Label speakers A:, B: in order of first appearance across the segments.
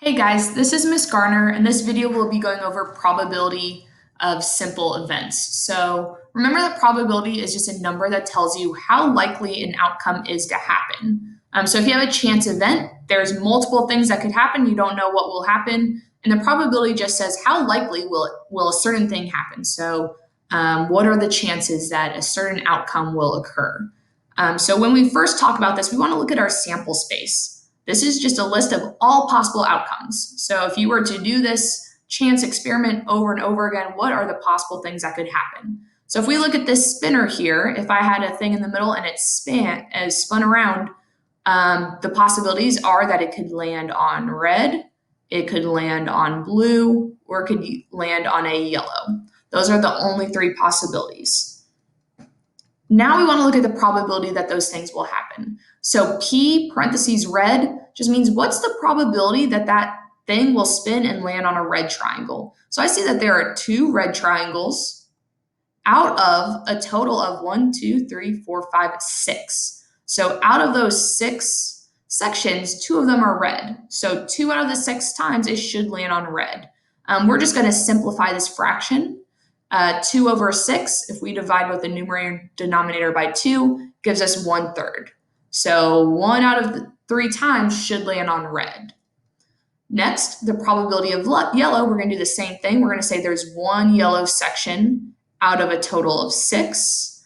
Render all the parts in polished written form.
A: Hey guys, this is Miss Garner, and this video will be going over probability of simple events. So remember that probability is just a number that tells you how likely an outcome is to happen. So if you have a chance event, there's multiple things that could happen. You don't know what will happen, and the probability just says how likely will a certain thing happen. So what are the chances that a certain outcome will occur? So when we first talk about this, we want to look at our sample space. This is just a list of all possible outcomes. So if you were to do this chance experiment over and over again, what are the possible things that could happen? So if we look at this spinner here, if I had a thing in the middle and it spun around, the possibilities are that it could land on red, it could land on blue, or it could land on a yellow. Those are the only three possibilities. Now we want to look at the probability that those things will happen. So P parentheses red just means what's the probability that that thing will spin and land on a red triangle. So I see that there are 2 red triangles out of a total of 1, 2, 3, 4, 5, 6. So out of those 6 sections, 2 of them are red. So 2 out of the 6 times it should land on red. We're just going to simplify this fraction. 2 over 6, if we divide both the numerator and denominator by 2, gives us 1/3. So 1 out of the 3 times should land on red. Next, the probability of yellow, we're going to do the same thing. We're going to say there's 1 yellow section out of a total of 6.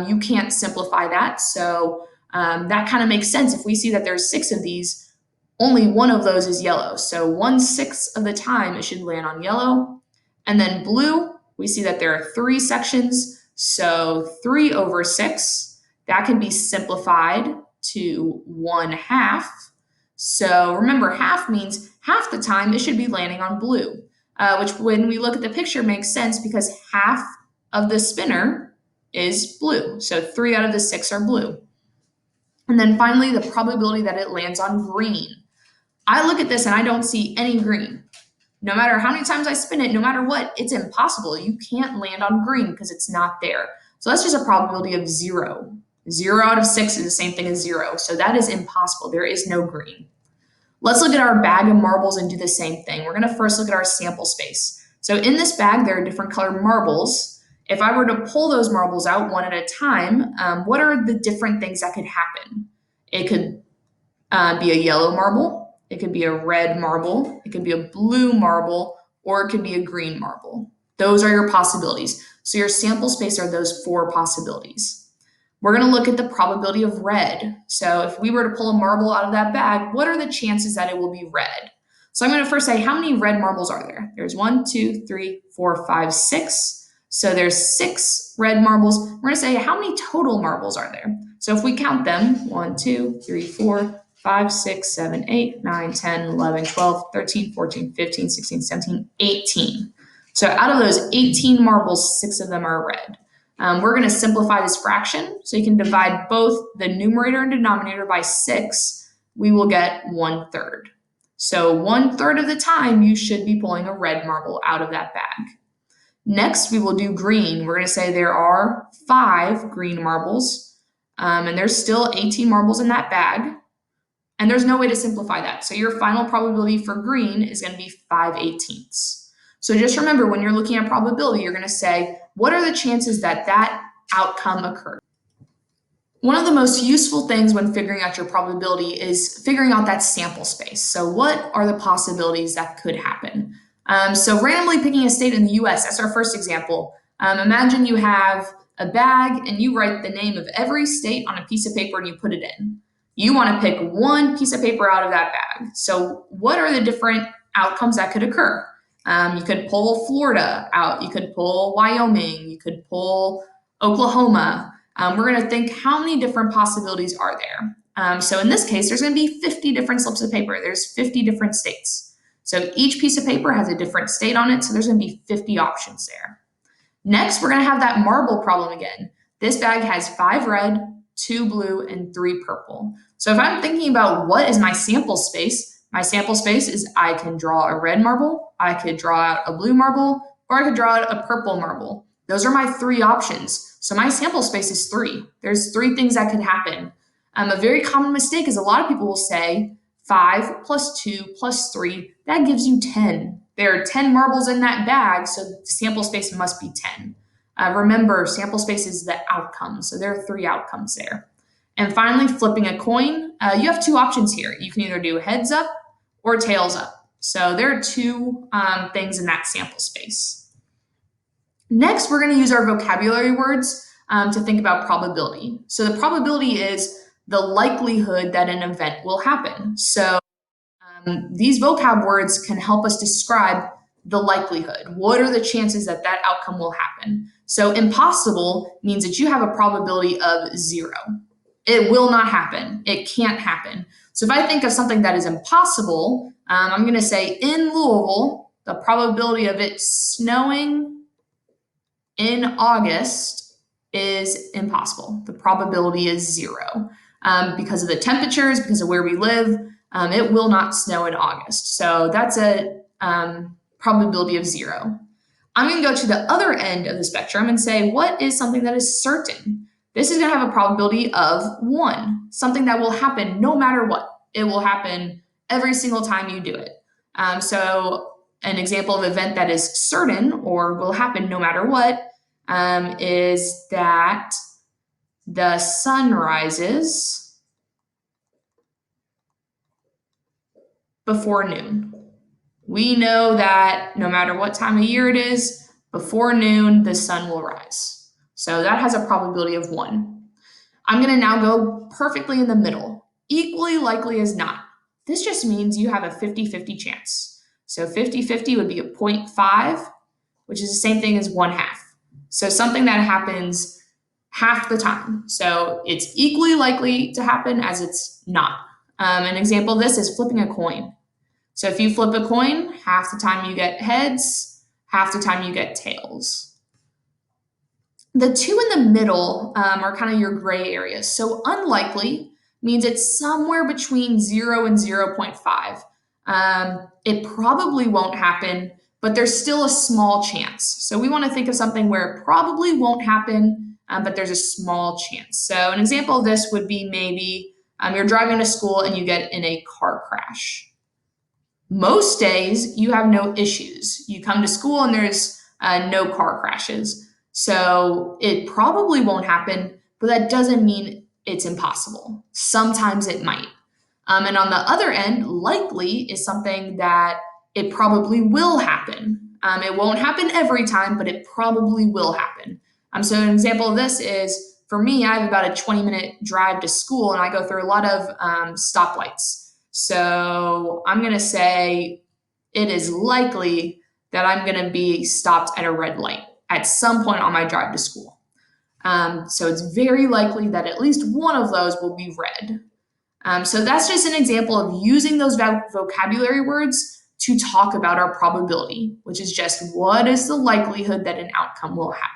A: You can't simplify that, so that kind of makes sense. If we see that there's 6 of these, only 1 of those is yellow. So 1/6 of the time it should land on yellow. And then blue, we see that there are 3 sections, so 3 over 6, that can be simplified to 1/2. So remember, half means half the time it should be landing on blue, which when we look at the picture makes sense because half of the spinner is blue. So 3 out of the 6 are blue. And then finally, the probability that it lands on green. I look at this and I don't see any green. No matter how many times I spin it, no matter what, it's impossible. You can't land on green because it's not there. So that's just a probability of 0. 0 out of 6 is the same thing as 0. So that is impossible. There is no green. Let's look at our bag of marbles and do the same thing. We're going to first look at our sample space. So in this bag, there are different colored marbles. If I were to pull those marbles out one at a time, what are the different things that could happen? It could be a yellow marble. It could be a red marble, it could be a blue marble, or it could be a green marble. Those are your possibilities. So your sample space are those 4 possibilities. We're going to look at the probability of red. So if we were to pull a marble out of that bag, what are the chances that it will be red? So I'm going to first say, how many red marbles are there? There's 1, 2, 3, 4, 5, 6. So there's 6 red marbles. We're going to say, how many total marbles are there? So if we count them, 1, 2, 3, 4, 5, 6, 7, 8, 9, 10, 11, 12, 13, 14, 15, 16, 17, 18. So out of those 18 marbles, 6 of them are red. We're going to simplify this fraction. So you can divide both the numerator and denominator by 6. We will get 1/3. So 1/3 of the time, you should be pulling a red marble out of that bag. Next, we will do green. We're going to say there are 5 green marbles, and there's still 18 marbles in that bag. And there's no way to simplify that. So your final probability for green is going to be 5/18. So just remember, when you're looking at probability, you're going to say, what are the chances that that outcome occurs? One of the most useful things when figuring out your probability is figuring out that sample space. So what are the possibilities that could happen? So randomly picking a state in the US, that's our first example. Imagine you have a bag and you write the name of every state on a piece of paper and you put it in. You want to pick one piece of paper out of that bag. So what are the different outcomes that could occur? You could pull Florida out. You could pull Wyoming. You could pull Oklahoma. We're going to think how many different possibilities are there. So in this case, there's going to be 50 different slips of paper. There's 50 different states. So each piece of paper has a different state on it. So there's going to be 50 options there. Next, we're going to have that marble problem again. This bag has 5 red, 2 blue, and 3 purple. So if I'm thinking about what is my sample space is I can draw a red marble, I could draw out a blue marble, or I could draw out a purple marble. Those are my 3 options. So my sample space is 3. There's 3 things that could happen. A very common mistake is a lot of people will say 5 plus 2 plus 3, that gives you 10. There are 10 marbles in that bag, so the sample space must be 10. Remember, sample space is the outcome, so there are 3 outcomes there. And finally, flipping a coin, you have 2 options here. You can either do heads up or tails up. So there are 2 things in that sample space. Next, we're going to use our vocabulary words to think about probability. So the probability is the likelihood that an event will happen. So these vocab words can help us describe the likelihood. What are the chances that that outcome will happen? So impossible means that you have a probability of 0. It will not happen. It can't happen. So if I think of something that is impossible, I'm going to say in Louisville, the probability of it snowing in August is impossible. The probability is 0. Because of the temperatures, because of where we live, it will not snow in August. So that's a probability of 0. I'm going to go to the other end of the spectrum and say, what is something that is certain? This is going to have a probability of 1, something that will happen no matter what. It will happen every single time you do it. So an example of event that is certain or will happen no matter what is that the sun rises before noon. We know that no matter what time of year it is, before noon, the sun will rise. So that has a probability of 1. I'm going to now go perfectly in the middle. Equally likely as not. This just means you have a 50-50 chance. So 50-50 would be a 0.5, which is the same thing as 1/2. So something that happens half the time. So it's equally likely to happen as it's not. An example of this is flipping a coin. So if you flip a coin, half the time you get heads, half the time you get tails. The 2 in the middle are kind of your gray areas. So unlikely means it's somewhere between 0 and 0.5. It probably won't happen, but there's still a small chance. So we want to think of something where it probably won't happen, but there's a small chance. So an example of this would be maybe you're driving to school and you get in a car crash. Most days you have no issues. You come to school and there's no car crashes. So it probably won't happen, but that doesn't mean it's impossible. Sometimes it might. And on the other end, likely is something that it probably will happen. It won't happen every time, but it probably will happen. So an example of this is, for me, I have about a 20-minute drive to school, and I go through a lot of stoplights. So I'm going to say it is likely that I'm going to be stopped at a red light at some point on my drive to school. So it's very likely that at least one of those will be red. So that's just an example of using those vocabulary words to talk about our probability, which is just what is the likelihood that an outcome will happen.